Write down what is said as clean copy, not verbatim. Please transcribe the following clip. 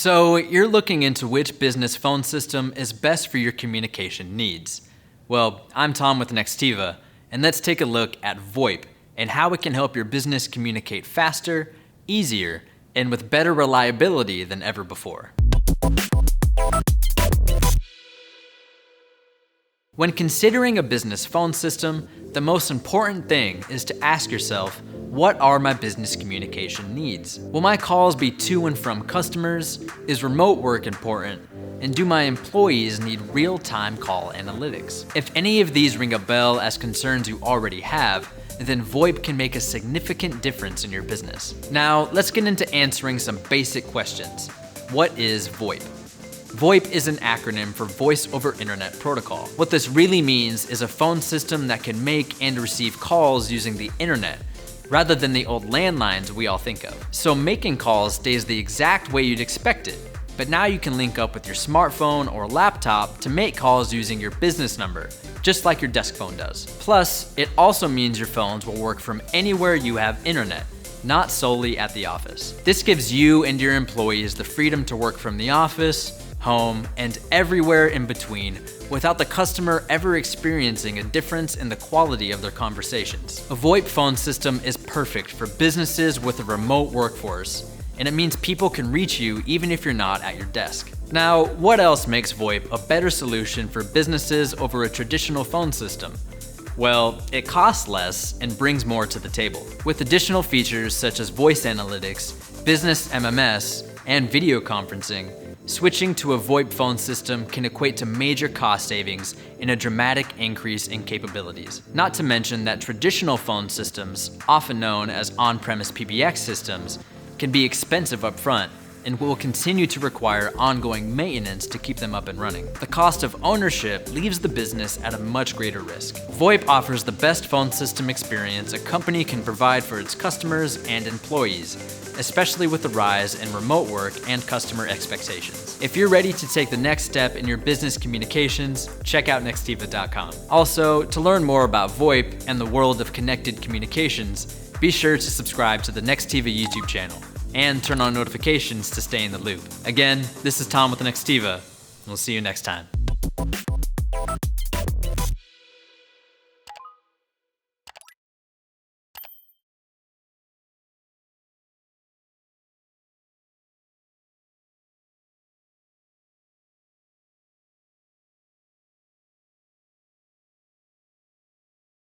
So you're looking into which business phone system is best for your communication needs. Well, I'm Tom with Nextiva, and let's take a look at VoIP and how it can help your business communicate faster, easier, and with better reliability than ever before. When considering a business phone system, the most important thing is to ask yourself, what are my business communication needs? Will my calls be to and from customers? Is remote work important? And do my employees need real-time call analytics? If any of these ring a bell as concerns you already have, then VoIP can make a significant difference in your business. Now, let's get into answering some basic questions. What is VoIP? VoIP is an acronym for Voice over Internet Protocol. What this really means is a phone system that can make and receive calls using the internet, rather than the old landlines we all think of. So making calls stays the exact way you'd expect it, but now you can link up with your smartphone or laptop to make calls using your business number, just like your desk phone does. Plus, it also means your phones will work from anywhere you have internet, not solely at the office. This gives you and your employees the freedom to work from the office, home, and everywhere in between without the customer ever experiencing a difference in the quality of their conversations. A VoIP phone system is perfect for businesses with a remote workforce, and it means people can reach you even if you're not at your desk. Now, what else makes VoIP a better solution for businesses over a traditional phone system? Well, it costs less and brings more to the table. With additional features such as voice analytics, business MMS, and video conferencing, switching to a VoIP phone system can equate to major cost savings and a dramatic increase in capabilities. Not to mention that traditional phone systems, often known as on-premise PBX systems, can be expensive up front and will continue to require ongoing maintenance to keep them up and running. The cost of ownership leaves the business at a much greater risk. VoIP offers the best phone system experience a company can provide for its customers and employees, especially with the rise in remote work and customer expectations. If you're ready to take the next step in your business communications, check out Nextiva.com. Also, to learn more about VoIP and the world of connected communications, be sure to subscribe to the Nextiva YouTube channel and turn on notifications to stay in the loop. Again, this is Tom with Nextiva. We'll see you next time.